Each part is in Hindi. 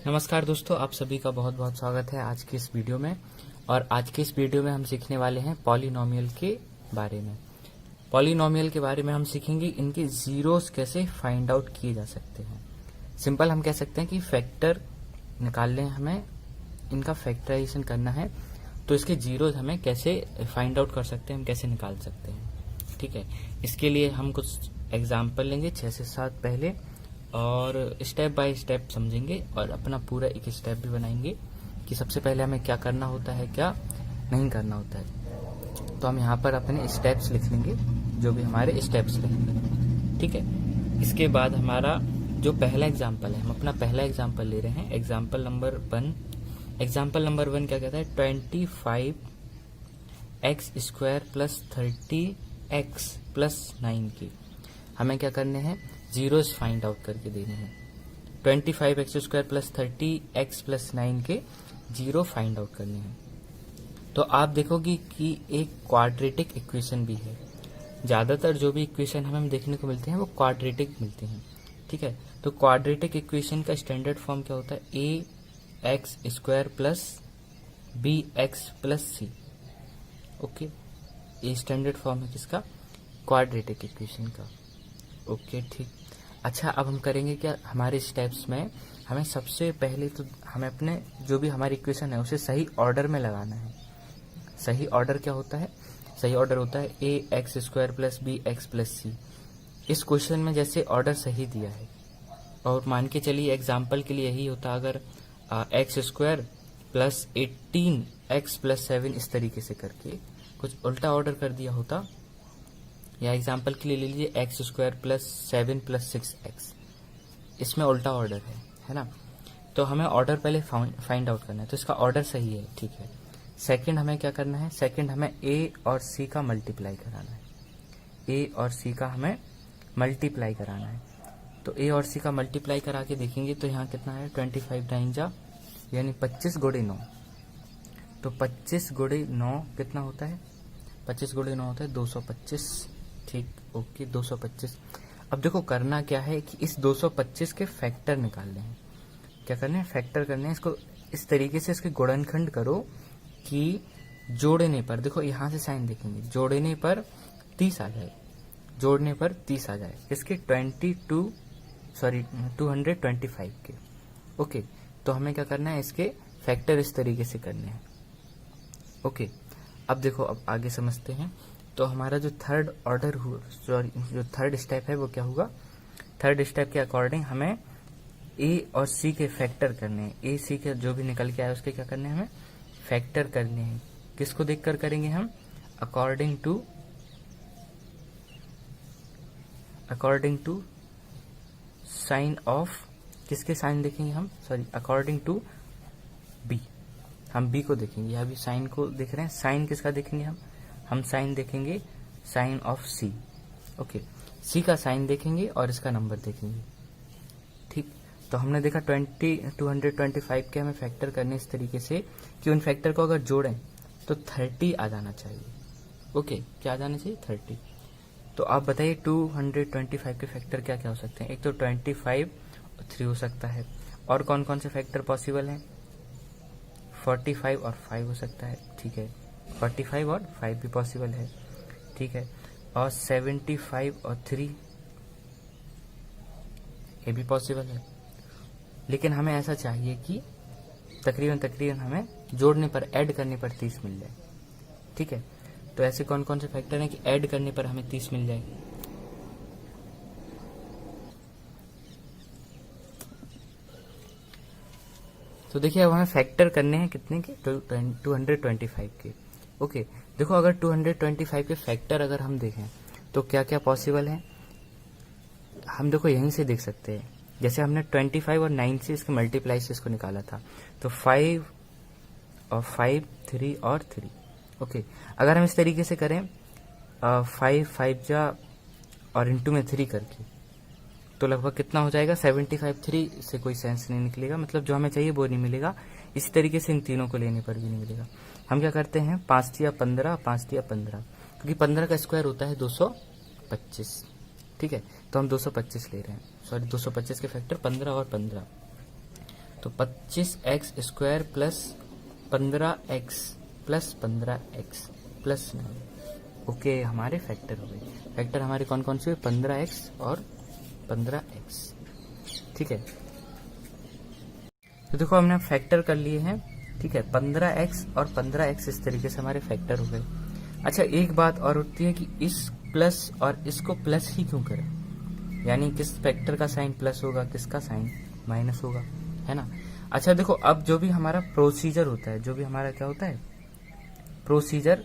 नमस्कार दोस्तों, आप सभी का बहुत बहुत स्वागत है आज की इस वीडियो में। और आज के इस वीडियो में हम सीखने वाले हैं पॉलिनोमियल के बारे में। पॉलिनोमियल के बारे में हम सीखेंगे इनके जीरोस कैसे फाइंड आउट किए जा सकते हैं। सिंपल हम कह सकते हैं कि फैक्टर निकालने हमें इनका फैक्टराइजेशन करना है, तो इसके जीरोस हमें कैसे फाइंड आउट कर सकते हैं, हम कैसे निकाल सकते हैं। ठीक है, इसके लिए हम कुछ एग्जाम्पल लेंगे 6 से 7 पहले, और स्टेप बाय स्टेप समझेंगे और अपना पूरा एक स्टेप भी बनाएंगे कि सबसे पहले हमें क्या करना होता है, क्या नहीं करना होता है। तो हम यहाँ पर अपने स्टेप्स लिख लेंगे, जो भी हमारे स्टेप्स रहेंगे। ठीक है, इसके बाद हमारा जो पहला एग्जाम्पल है, हम अपना पहला एग्जाम्पल ले रहे हैं, एग्जाम्पल नंबर 1। एग्जाम्पल नंबर 1 क्या कहता है, 25x² प्लस 30x प्लस 9 की हमें क्या करने हैं, जीरोस फाइंड आउट करके देने हैं। 25x² प्लस 30x प्लस 9 के जीरो फाइंड आउट करने हैं। तो आप देखोगे कि एक क्वाड्रेटिक इक्वेशन भी है। ज्यादातर जो भी इक्वेशन हमें देखने को मिलते हैं वो क्वाड्रेटिक मिलते हैं। ठीक है, तो क्वाड्रेटिक इक्वेशन का स्टैंडर्ड फॉर्म क्या होता है, ax² plus bx plus c। Okay, ये स्टैंडर्ड फॉर्म है किसका, क्वाड्रेटिक इक्वेशन का। ओके ठीक। अच्छा, अब हम करेंगे क्या, हमारे स्टेप्स में हमें सबसे पहले तो हमें अपने जो भी हमारी इक्वेशन है उसे सही ऑर्डर में लगाना है। सही ऑर्डर क्या होता है, सही ऑर्डर होता है ax² plus bx plus c। इस क्वेश्चन में जैसे ऑर्डर सही दिया है, और मान के चलिए एग्जाम्पल के लिए यही होता अगर x² प्लस 18x प्लस 7 इस तरीके से करके कुछ उल्टा ऑर्डर कर दिया होता, या एग्जाम्पल के लिए ले लीजिए x² प्लस 7 प्लस 6x, इसमें उल्टा ऑर्डर है ना। तो हमें ऑर्डर पहले फाइंड आउट करना है, तो इसका ऑर्डर सही है। ठीक है, सेकंड हमें क्या करना है, सेकंड हमें a और c का मल्टीप्लाई कराना है। a और c का हमें मल्टीप्लाई कराना है। तो a और c का मल्टीप्लाई करा के देखेंगे तो यहाँ कितना है, 25 9 जा यानी 25 गुणे 9। तो 25 गुणे 9 कितना होता है, 25 गुणे 9 होता है 225। ठीक, ओके 225। अब देखो करना क्या है कि इस 225 के फैक्टर निकालने हैं। क्या करने हैं, फैक्टर करने हैं। इसको इस तरीके से इसके गुणनखंड करो कि जोड़ने पर, देखो यहाँ से साइन देखेंगे, जोड़ने पर 30 आ जाए, जोड़ने पर 30 आ जाए इसके 225 के। ओके, तो हमें क्या करना है, इसके फैक्टर इस तरीके से करने हैं। ओके, अब देखो, अब आगे समझते हैं। तो हमारा जो थर्ड ऑर्डर हुआ, सॉरी जो थर्ड स्टेप है वो क्या होगा, थर्ड स्टेप के अकॉर्डिंग हमें a और c के फैक्टर करने हैं। a c के जो भी निकल के आए उसके क्या करने हैं, हमें फैक्टर करने हैं। किसको देखकर करेंगे हम, अकॉर्डिंग टू साइन ऑफ, किसके साइन देखेंगे हम, सॉरी अकॉर्डिंग टू b, हम b को देखेंगे। अभी साइन को देख रहे हैं, साइन किसका देखेंगे हम साइन देखेंगे sign of c। Okay, c का साइन देखेंगे और इसका नंबर देखेंगे। ठीक, तो हमने देखा 225 के हमें फैक्टर करने इस तरीके से कि उन फैक्टर को अगर जोड़ें तो 30 आ जाना चाहिए। ओके, क्या आ जाना चाहिए, 30। तो आप बताइए 225 के फैक्टर क्या क्या हो सकते हैं। एक तो 25 और 3 हो सकता है, और कौन कौन से फैक्टर पॉसिबल हैं, 45 और 5 हो सकता है। ठीक है, 45 और 5 भी पॉसिबल है। ठीक है, और 75 और 3 ये भी पॉसिबल है। लेकिन हमें ऐसा चाहिए कि तकरीबन हमें जोड़ने पर, ऐड करने पर 30 मिल जाए। ठीक है, तो ऐसे कौन कौन से फैक्टर हैं कि ऐड करने पर हमें 30 मिल जाए। तो देखिए, अब हमें फैक्टर करने हैं कितने के, 225 के। ओके, देखो अगर 225 के फैक्टर अगर हम देखें तो क्या क्या पॉसिबल है, हम देखो यहीं से देख सकते हैं। जैसे हमने 25 और 9 से इसके मल्टीप्लाई से इसको निकाला था, तो 5 और 5 3 और 3। ओके, अगर हम इस तरीके से करें 5 जा और इंटू में 3 करके, तो लगभग कितना हो जाएगा, 75। 3 से कोई सेंस नहीं निकलेगा, मतलब जो हमें चाहिए वो नहीं मिलेगा। इसी तरीके से इन तीनों को लेने पर भी नहीं मिलेगा। हम क्या करते हैं, 5 या 15, 5 या 15, क्योंकि 15 का स्क्वायर होता है 225। ठीक है, तो हम 225 ले रहे हैं, सॉरी 225 के फैक्टर 15 और 15। तो 25x² plus 15x plus 15x plus 9। Okay, हमारे फैक्टर हो गए। फैक्टर हमारे कौन कौन से हुए? 15x और 15x। ठीक है, तो देखो हमने फैक्टर कर लिए हैं। ठीक है, 15x और 15x इस तरीके से हमारे फैक्टर हो गए। अच्छा, एक बात और होती है कि इस प्लस और इसको प्लस ही क्यों करें, यानी किस फैक्टर का साइन प्लस होगा, किसका साइन माइनस होगा, है ना। अच्छा देखो, अब जो भी हमारा प्रोसीजर होता है, जो भी हमारा क्या होता है प्रोसीजर,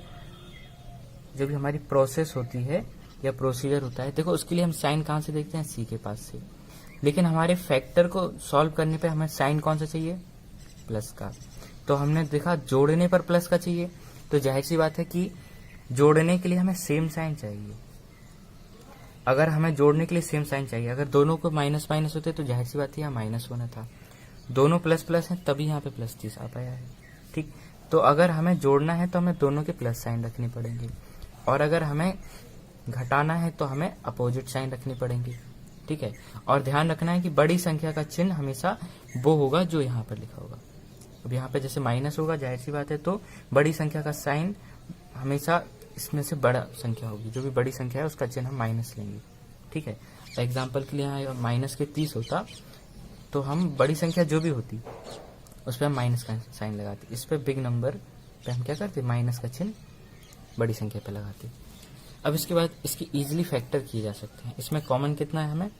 जो भी हमारी प्रोसेस होती है या प्रोसीजर होता है, देखो उसके लिए हम साइन कहाँ से देखते हैं? सी के पास से। लेकिन हमारे फैक्टर को सॉल्व करने पे हमें साइन कौन सा चाहिए? प्लस का। तो हमने देखा जोड़ने पर प्लस का चाहिए, तो जाहिर सी बात है कि जोड़ने के लिए हमें सेम साइन चाहिए। अगर हमें जोड़ने के लिए सेम साइन चाहिए, अगर दोनों को माइनस माइनस होते तो जाहिर सी बात है यहाँ माइनस होना था। दोनों प्लस प्लस हैं तभी यहाँ पे प्लस 30 आ पाया है। ठीक, तो अगर हमें जोड़ना है तो हमें दोनों के प्लस साइन रखने पड़ेंगे, और अगर हमें घटाना है तो हमें अपोजिट साइन रखनी पड़ेंगी। ठीक है, और ध्यान रखना है कि बड़ी संख्या का चिन्ह हमेशा वो होगा जो यहाँ पर लिखा होगा। अब यहाँ पे जैसे माइनस होगा, जाहिर सी बात है, तो बड़ी संख्या का साइन हमेशा इसमें से बड़ा संख्या होगी। जो भी बड़ी संख्या है उसका चिन्ह हम माइनस लेंगे। ठीक है, एग्जाम्पल के लिए यहाँ माइनस के 30 होता, तो हम बड़ी संख्या जो भी होती उस पर हम माइनस का साइन लगाते। इस पर बिग नंबर पे हम क्या करते? माइनस का चिन्ह बड़ी संख्या पे लगाते। अब इसके बाद इसकी इजीली फैक्टर किए जा सकते हैं। इसमें कॉमन कितना है? हमें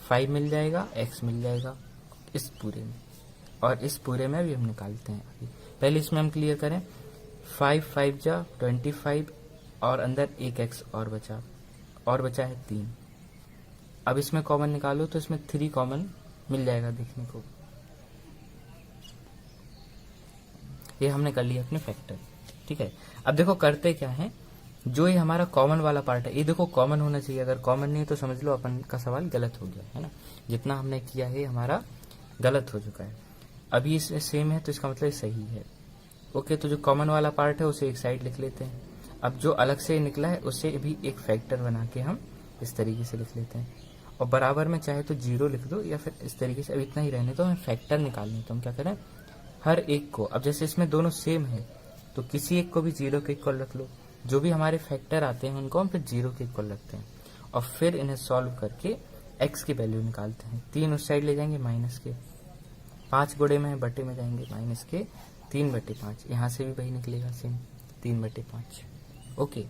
5 मिल जाएगा, x मिल जाएगा इस पूरे में, और इस पूरे में भी हम निकालते हैं अभी। पहले इसमें हम क्लियर करें। 5 5 जा 25, और अंदर एक x और बचा है 3। अब इसमें कॉमन निकालो तो इसमें 3 कॉमन मिल जाएगा देखने को। ये हमने कर लिया अपने फैक्टर। ठीक है, अब देखो करते क्या है, जो ये हमारा कॉमन वाला पार्ट है, ये देखो कॉमन होना चाहिए। अगर कॉमन नहीं है तो समझ लो अपन का सवाल गलत हो गया है ना। जितना हमने किया है हमारा गलत हो चुका है। अभी इसमें सेम है तो इसका मतलब सही है। ओके, तो जो कॉमन वाला पार्ट है उसे एक साइड लिख लेते हैं। अब जो अलग से निकला है उसे भी एक फैक्टर बना के हम इस तरीके से लिख लेते हैं, और बराबर में चाहे तो 0 लिख दो, या फिर इस तरीके से। अब इतना ही रहने तो हमें फैक्टर निकालने, तो हम क्या करें, हर एक को, अब जैसे इसमें दोनों सेम है तो किसी एक को भी 0 के इक्वल रख लो। जो भी हमारे फैक्टर आते हैं उनको हम फिर 0 के इक्वल रखते हैं, और फिर इन्हें सॉल्व करके x की वैल्यू निकालते हैं। 3 उस साइड ले जाएंगे माइनस के, 5 गुणे में बटे में जाएंगे माइनस के 3/5। यहाँ से भी वही निकलेगा सेम 3/5। ओके,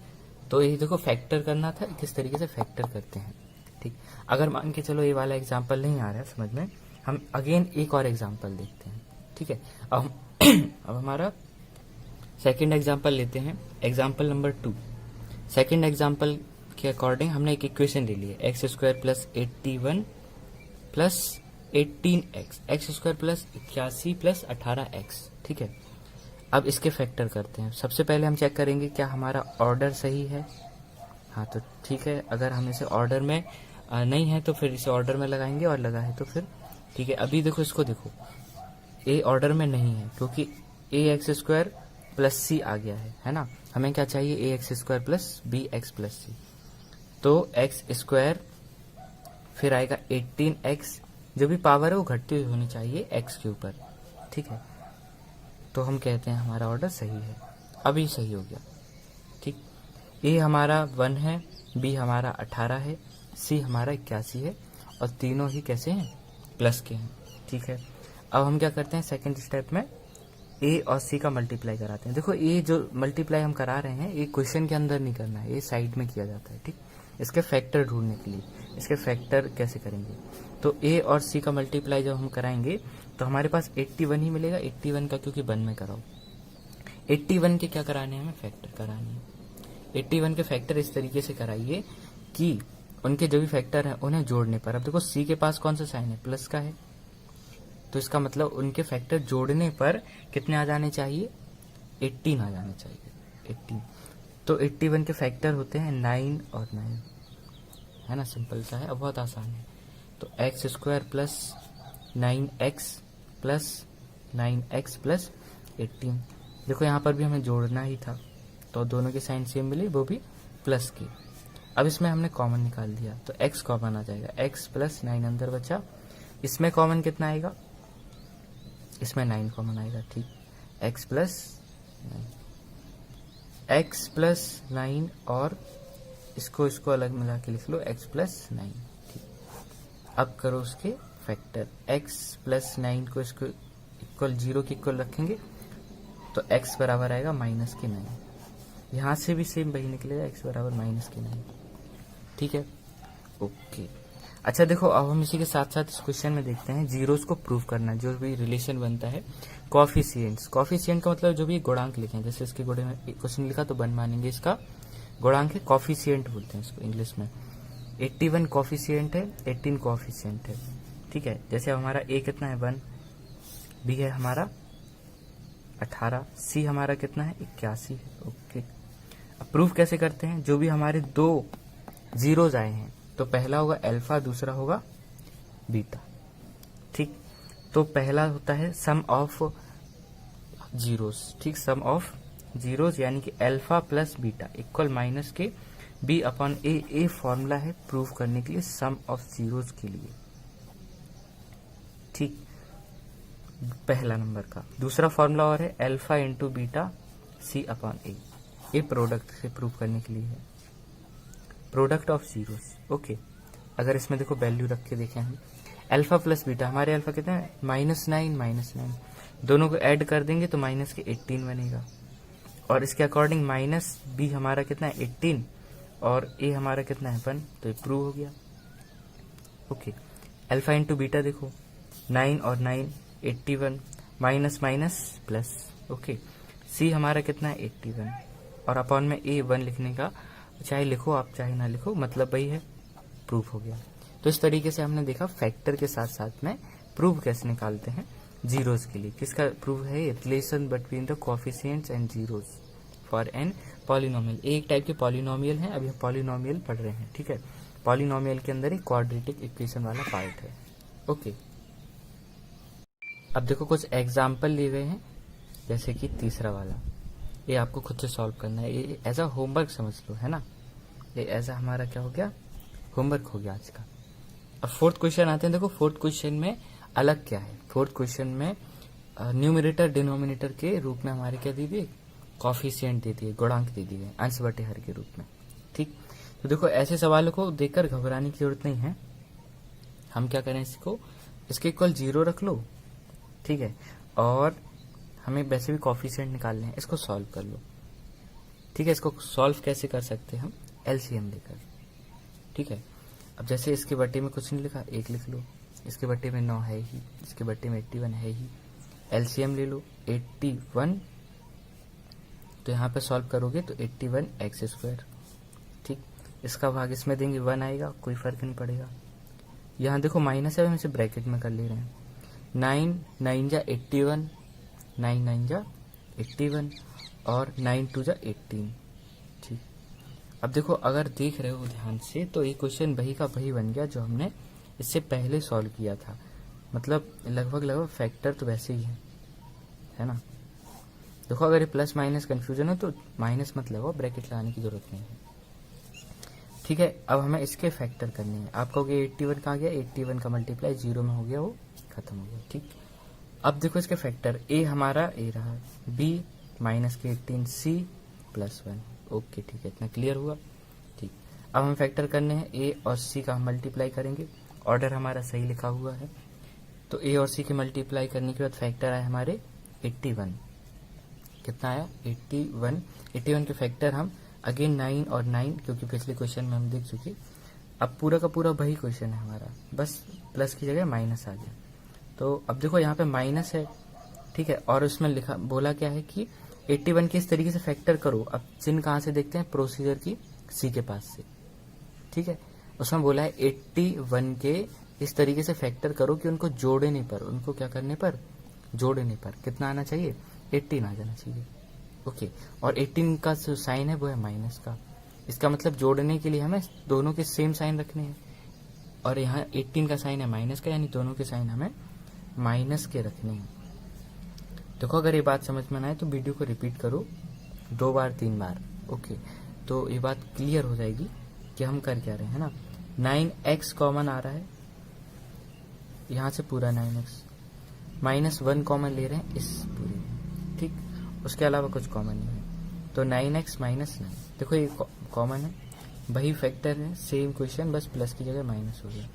तो ये देखो फैक्टर करना था, किस तरीके से फैक्टर करते हैं। ठीक, अगर मान के चलो ये वाला एग्जाम्पल नहीं आ रहा है समझ में, हम अगेन एक और एग्जाम्पल देखते हैं। ठीक है, अब हमारा सेकंड एग्जाम्पल लेते हैं, एग्जाम्पल नंबर 2। सेकंड एग्जाम्पल के अकॉर्डिंग हमने एक इक्वेशन ले ली है, x² plus 81 plus 18x, x² plus 81 plus 18x। ठीक है, अब इसके फैक्टर करते हैं। सबसे पहले हम चेक करेंगे क्या हमारा ऑर्डर सही है। हाँ तो ठीक है, अगर हम इसे ऑर्डर में नहीं है तो फिर इसे ऑर्डर में लगाएंगे, और लगा है तो फिर ठीक है। अभी देखो इसको, देखो ए ऑर्डर में नहीं है क्योंकि ax² प्लस सी आ गया है ना। हमें क्या चाहिए, ax² प्लस bx प्लस सी। तो x², फिर आएगा 18x, जो भी पावर है वो घटती हुई होनी चाहिए x के ऊपर। ठीक है, तो हम कहते हैं हमारा ऑर्डर सही है। अभी सही हो गया। ठीक, ए हमारा 1 है, बी हमारा 18 है, सी हमारा 81 है, और तीनों ही कैसे हैं, प्लस के हैं। ठीक है, अब हम क्या करते हैं, सेकंड स्टेप में ए और सी का मल्टीप्लाई कराते हैं। देखो ये जो मल्टीप्लाई हम करा रहे हैं ये क्वेश्चन के अंदर नहीं करना है, ये साइड में किया जाता है। ठीक, इसके फैक्टर ढूंढने के लिए इसके फैक्टर कैसे करेंगे, तो ए और सी का मल्टीप्लाई जब हम कराएंगे तो हमारे पास 81 ही मिलेगा। 81 का क्योंकि 1 में कराओ, 81 के क्या कराने हैं, हमें फैक्टर कराने हैं। 81 के फैक्टर इस तरीके से कराइए कि उनके जो भी फैक्टर हैं उन्हें जोड़ने पर, अब देखो सी के पास कौन सा साइन है, प्लस का है, तो इसका मतलब उनके फैक्टर जोड़ने पर कितने आ जाने चाहिए, 18 आ जाने चाहिए, 18। तो 81 के फैक्टर होते हैं 9 और 9, है ना, सिंपल सा है, अब बहुत आसान है। तो x² plus 9x plus 9x plus 18। देखो यहाँ पर भी हमें जोड़ना ही था तो दोनों के साइन सेम मिले, वो भी प्लस के। अब इसमें हमने कॉमन निकाल दिया तो x कॉमन आ जाएगा, x प्लस 9 अंदर बचा। इसमें कॉमन कितना आएगा, इसमें 9 कॉमन आएगा, ठीक। x प्लस 9 और इसको अलग मिला के लिख लो x प्लस 9, ठीक। अब करो उसके फैक्टर, x प्लस 9 को इसको इक्वल 0 के इक्वल रखेंगे तो x बराबर आएगा माइनस के 9। यहाँ से भी सेम वही निकलेगा, x बराबर माइनस के 9, ठीक है, ओके। अच्छा देखो, अब हम इसी के साथ साथ इस क्वेश्चन में देखते हैं जीरोस को प्रूव करना, जो भी रिलेशन बनता है कॉफिशिएंट्स। कॉफिशिएंट का मतलब जो भी गुणांक लिखे हैं, जैसे इसके गुणे में क्वेश्चन लिखा तो 1 मानेंगे, इसका गुणांक है, कॉफिशिएंट बोलते हैं इसको इंग्लिश में। 81 कॉफिशिएंट है, 18 कॉफिशिएंट है, ठीक है। जैसे अब हमारा a कितना है 1, b है हमारा 18, c हमारा कितना है 81, ओके। अब प्रूफ कैसे करते हैं, जो भी हमारे दो जीरोज आए हैं तो पहला होगा अल्फा, दूसरा होगा बीटा, ठीक। तो पहला होता है सम ऑफ जीरोस, ठीक, सम ऑफ जीरोस यानी कि alpha plus beta equal minus के b अपॉन ए फॉर्मूला है प्रूव करने के लिए सम ऑफ जीरोस के लिए, ठीक, पहला नंबर का। दूसरा फॉर्मूला और है alpha into beta c upon a, ये प्रोडक्ट से प्रूव करने के लिए है, प्रोडक्ट ऑफ जीरोस, ओके। अगर इसमें देखो वैल्यू रख के देखें हम, अल्फा प्लस बीटा, हमारे अल्फा कितना है -9, दोनों को ऐड कर देंगे तो माइनस के 18 बनेगा, और इसके अकॉर्डिंग माइनस बी हमारा कितना है 18 और ए हमारा कितना है 1, तो ये प्रूव हो गया, ओके। अल्फा इंटू बीटा देखो 9 और 9 81, माइनस माइनस प्लस, ओके। सी हमारा कितना है 81 और अपॉन में ए 1 लिखने का, चाहे लिखो आप चाहे ना लिखो, मतलब वही है, प्रूफ हो गया। तो इस तरीके से हमने देखा फैक्टर के साथ साथ में प्रूफ कैसे निकालते हैं जीरोस के लिए। किसका प्रूफ है, relation between the coefficients and zeros for an polynomial. एक टाइप के पॉलिनोमियल हैं, अभी हम पॉलिनोमियल पढ़ रहे हैं, ठीक है। पॉलिनोमियल के अंदर ही क्वाड्रेटिक इक्वेशन वाला पार्ट है, ओके। अब देखो कुछ एग्जाम्पल लिए गए हैं, जैसे कि तीसरा वाला, ये आपको खुद से सॉल्व करना है, ये एज अ होमवर्क समझ लो, है ना, ये एज अ हमारा क्या हो गया, होमवर्क हो गया आज का। अब फोर्थ क्वेश्चन आते हैं, देखो फोर्थ क्वेश्चन में अलग क्या है, फोर्थ क्वेश्चन में न्यूमरेटर डिनोमिनेटर के रूप में हमारे क्या दे दिए, कॉफिशिएंट दे दिए, गुणांक दे दिए अंश बटे हर के रूप में, ठीक। तो देखो ऐसे सवालों को देखकर घबराने की जरूरत नहीं है, हम क्या करें, इसको इसके इक्वल 0 रख लो, ठीक है, और हमें वैसे भी कॉफिशिएंट निकालने हैं, इसको सॉल्व कर लो, ठीक है। इसको सॉल्व कैसे कर सकते हैं हम, एलसीएम लेकर, ठीक है। अब जैसे इसके बट्टे में कुछ नहीं लिखा, 1 लिख लो, इसके बट्टे में 9 है ही, इसके बट्टे में 81 है ही, एलसीएम ले लो 81, तो यहाँ पे सॉल्व करोगे तो 81x², ठीक। इसका भाग इसमें देंगे 1 आएगा, कोई फर्क नहीं पड़ेगा। यहाँ देखो माइनस है, हम इसे ब्रैकेट में कर ले रहे हैं, 9 9 जा 81, 9 9 जा 81 और 9 2 जा 18, ठीक। अब देखो अगर देख रहे हो ध्यान से तो ये क्वेश्चन वही का वही बन गया जो हमने इससे पहले सॉल्व किया था, मतलब लगभग फैक्टर तो वैसे ही है ना। देखो अगर ये प्लस माइनस कंफ्यूजन हो तो माइनस मत लगाओ, ब्रैकेट लगाने की जरूरत नहीं है, ठीक है। अब हमें इसके फैक्टर करने हैं, आप कहोगे 81 कहाँ गया, 81 का मल्टीप्लाई 0 में हो गया, वो खत्म हो गया, ठीक। अब देखो इसके फैक्टर, ए हमारा ए रहा, बी माइनस के 18, सी प्लस 1, ओके, ठीक है, इतना क्लियर हुआ, ठीक। अब हम फैक्टर करने हैं, ए और सी का हम मल्टीप्लाई करेंगे, ऑर्डर हमारा सही लिखा हुआ है, तो ए और सी के मल्टीप्लाई करने के बाद फैक्टर आए हमारे 81, कितना आया 81 के फैक्टर हम अगेन 9 और 9, क्योंकि पिछले क्वेश्चन में हम देख चुके, अब पूरा का पूरा वही क्वेश्चन है हमारा, बस प्लस की जगह माइनस आ गया। तो अब देखो यहाँ पे माइनस है, ठीक है, और उसमें लिखा बोला क्या है कि 81 के इस तरीके से फैक्टर करो। अब चिन्ह कहाँ से देखते हैं, प्रोसीजर की सी के पास से, ठीक है। उसमें बोला है 81 के इस तरीके से फैक्टर करो कि उनको जोड़ने पर, उनको क्या करने पर, जोड़ने पर कितना आना चाहिए, 18 आ जाना चाहिए, ओके। और 18 का जो साइन है वो है माइनस का, इसका मतलब जोड़ने के लिए हमें दोनों के सेम साइन रखने हैं, और यहाँ 18 का साइन है माइनस का, यानी दोनों के साइन हमें माइनस के रखने हैं। देखो अगर ये बात समझ में ना आए तो वीडियो को रिपीट करो 2 बार 3 बार, ओके, तो ये बात क्लियर हो जाएगी कि हम कर क्या रहे हैं ना। 9x कॉमन आ रहा है, यहाँ से पूरा 9x, -1 कॉमन ले रहे हैं इस पूरे में, ठीक। उसके अलावा कुछ कॉमन नहीं है, तो 9x माइनस 9, देखो ये कॉमन है, वही फैक्टर है, सेम क्वेश्चन, बस प्लस की जगह माइनस हो गया,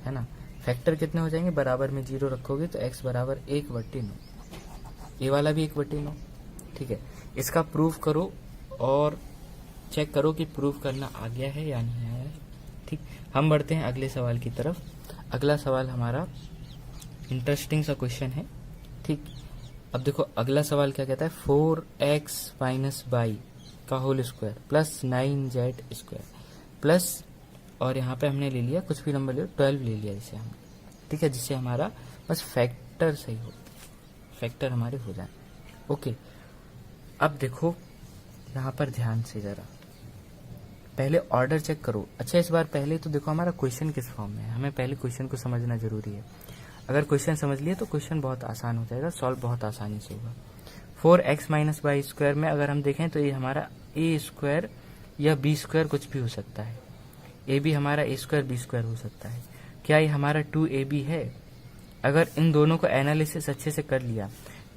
है ना। फैक्टर कितने हो जाएंगे, बराबर में 0 रखोगे तो x बराबर 1/9, ये वाला भी 1/9, ठीक है। इसका प्रूफ करो और चेक करो कि प्रूफ करना आ गया है या नहीं आया है, ठीक। हम बढ़ते हैं अगले सवाल की तरफ। अगला सवाल हमारा इंटरेस्टिंग सा क्वेश्चन है, ठीक। अब देखो अगला सवाल क्या कहता है, 4x माइनस y का whole square plus 9z square plus, और यहाँ पे हमने ले लिया कुछ भी नंबर ले, 12 ले लिया इसे हमने, ठीक है, जिससे हमारा बस फैक्टर सही हो, फैक्टर हमारे हो जाए, ओके। अब देखो यहाँ पर ध्यान से जरा पहले ऑर्डर चेक करो। अच्छा, इस बार पहले तो देखो हमारा क्वेश्चन किस फॉर्म में है, हमें पहले क्वेश्चन को समझना जरूरी है। अगर क्वेश्चन समझ लिए तो क्वेश्चन बहुत आसान हो जाएगा, सॉल्व बहुत आसानी से होगा। 4x माइनस वाई स्क्वायर में अगर हम देखें तो ये हमारा ए स्क्वायर या बी स्क्वायर कुछ भी हो सकता है, ए भी हमारा ए स्क्वायर बी स्क्वायर हो सकता है। क्या ये हमारा 2ab है? अगर इन दोनों को एनालिसिस अच्छे से कर लिया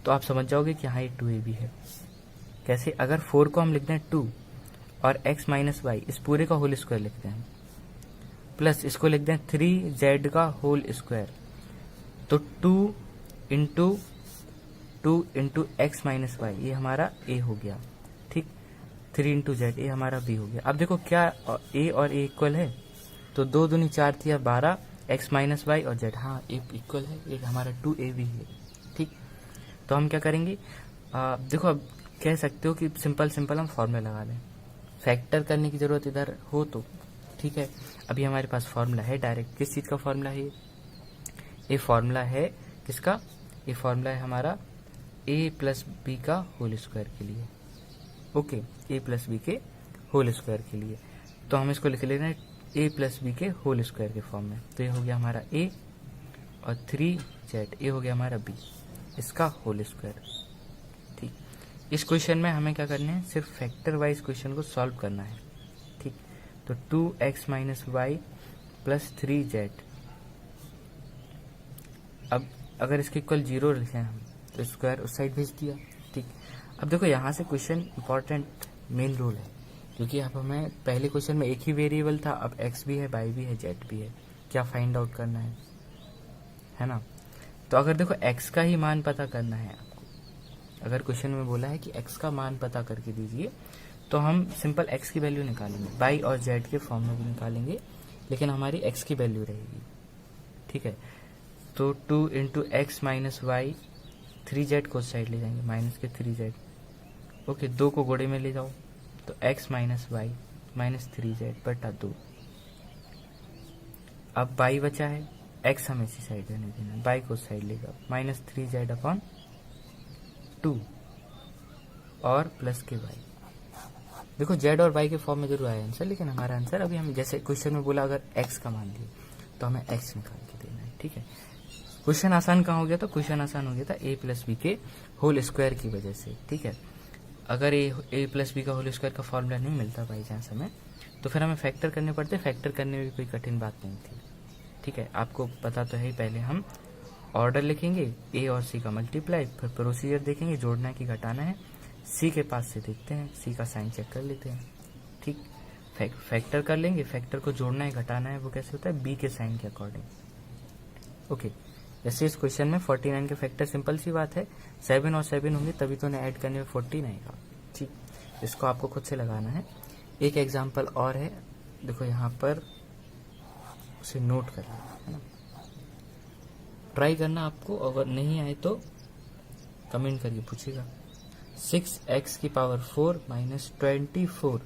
तो आप समझ जाओगे कि हाँ ये 2ab है। कैसे? अगर 4 को हम लिखते हैं 2 और x माइनस वाई इस पूरे का होल स्क्वायर लिखते हैं, प्लस इसको लिखते हैं 3z का होल स्क्वायर, तो 2 इंटू एक्स माइनस वाई ये हमारा a हो गया, ठीक। 3 इंटू जेड ये हमारा b हो गया। अब देखो क्या a और a इक्वल है, तो 2 दूनी 4 थी, 12 x माइनस वाई और z, हाँ a इक्वल है, ये हमारा 2ab है, ठीक। तो हम क्या करेंगे, देखो अब कह सकते हो कि सिंपल हम फॉर्मूला लगा लें, फैक्टर करने की जरूरत इधर हो तो ठीक है। अभी हमारे पास फॉर्मूला है डायरेक्ट, किस चीज का फॉर्मूला है ये फॉर्मूला है किसका, ये फॉर्मूला है हमारा a प्लस बी का होल स्क्वायर के लिए, ओके, a प्लस बी के होल स्क्वायर के लिए। तो हम इसको लिख ले रहे हैं a प्लस बी के होल स्क्वायर के फॉर्म में, तो ये हो गया हमारा a और 3z, ये हो गया हमारा b, इसका होल स्क्वायर, ठीक। इस क्वेश्चन में हमें क्या करना है, सिर्फ फैक्टर वाइज क्वेश्चन को सॉल्व करना है, ठीक। तो 2x minus Y plus 3z, अब अगर इसके इक्वल 0 लिखें हम तो स्क्वायर उस साइड भेज दिया, ठीक। अब देखो यहाँ से क्वेश्चन इंपॉर्टेंट मेन रूल है, क्योंकि अब हमें पहले क्वेश्चन में एक ही वेरिएबल था, अब x भी है, y भी है, z भी है, क्या फाइंड आउट करना है ना। तो अगर देखो x का ही मान पता करना है आपको, अगर क्वेश्चन में बोला है कि x का मान पता करके दीजिए, तो हम सिंपल x की वैल्यू निकालेंगे, y और z के फॉर्म में भी निकालेंगे, लेकिन हमारी x की वैल्यू रहेगी, ठीक है। तो 2 into x minus Y, 3z को साइड ले जाएंगे, माइनस के 3z, ओके, 2 को गोड़े में ले जाओ, तो x minus Y minus 3z बटा 2। अब y बचा है, x हमें इसी साइड रहने देना, y को साइड ले जाओ, माइनस 3z अपॉन 2 और प्लस के y। देखो z और y के फॉर्म में जरूर आया आंसर, लेकिन हमारा आंसर अभी हम जैसे क्वेश्चन में बोला, अगर x का मान दिए तो हमें x निकाल के देना है, ठीक है। क्वेश्चन आसान कहाँ हो गया था, क्वेश्चन आसान हो गया था a प्लस बी के होल स्क्वायर की वजह से, ठीक है। अगर a प्लस बी का होल स्क्वायर का फॉर्मूला नहीं मिलता बाई चांस हमें, तो फिर हमें फैक्टर करने पड़ते, फैक्टर करने में भी कोई कठिन बात नहीं थी, ठीक है। आपको पता तो है ही, पहले हम ऑर्डर लिखेंगे, a और c का मल्टीप्लाई, फिर प्रोसीजर देखेंगे, जोड़ना है कि घटाना है, c के पास से देखते हैं, c का साइन चेक कर लेते हैं, ठीक। फैक्टर कर लेंगे, फैक्टर को जोड़ना है घटाना है, वो कैसे होता है, b के साइन के अकॉर्डिंग, ओके। जैसे इस क्वेश्चन में 49 के फैक्टर, सिंपल सी बात है, 7 और 7 होंगे तभी तो उन्हें ऐड करने में 14 आएगा, ठीक। इसको आपको खुद से लगाना है। एक एग्जांपल और है, देखो यहाँ पर उसे नोट करना है ना, ट्राई करना आपको, अगर नहीं आए तो कमेंट करके पूछिएगा। 6x की power 4 minus 24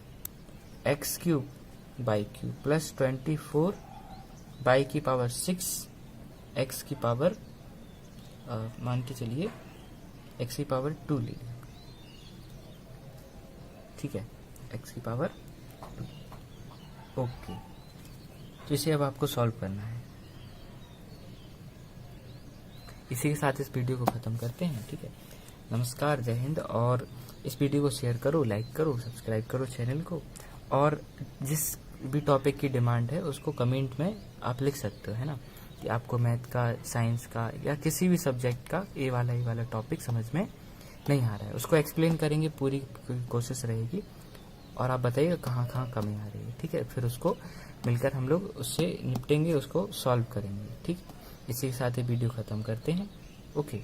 x cube by cube plus 24 by की पावर 6 x की पावर मान के चलिए x की पावर 2 ले लिया, ठीक है, x की पावर 2, ओके। तो इसे अब आपको सॉल्व करना है। इसी के साथ इस वीडियो को खत्म करते हैं, ठीक है। नमस्कार, जय हिंद, और इस वीडियो को शेयर करो, लाइक करो, सब्सक्राइब करो चैनल को, और जिस भी टॉपिक की डिमांड है उसको कमेंट में आप लिख सकते हो, है ना। कि आपको मैथ का, साइंस का या किसी भी सब्जेक्ट का ये वाला टॉपिक समझ में नहीं आ रहा है, उसको एक्सप्लेन करेंगे, पूरी कोशिश रहेगी और आप बताइएगा कहाँ कहाँ कमी आ रही है, ठीक है। फिर उसको मिलकर हम लोग उससे निपटेंगे, उसको सॉल्व करेंगे, ठीक। इसी के साथ ही वीडियो ख़त्म करते हैं। ओके।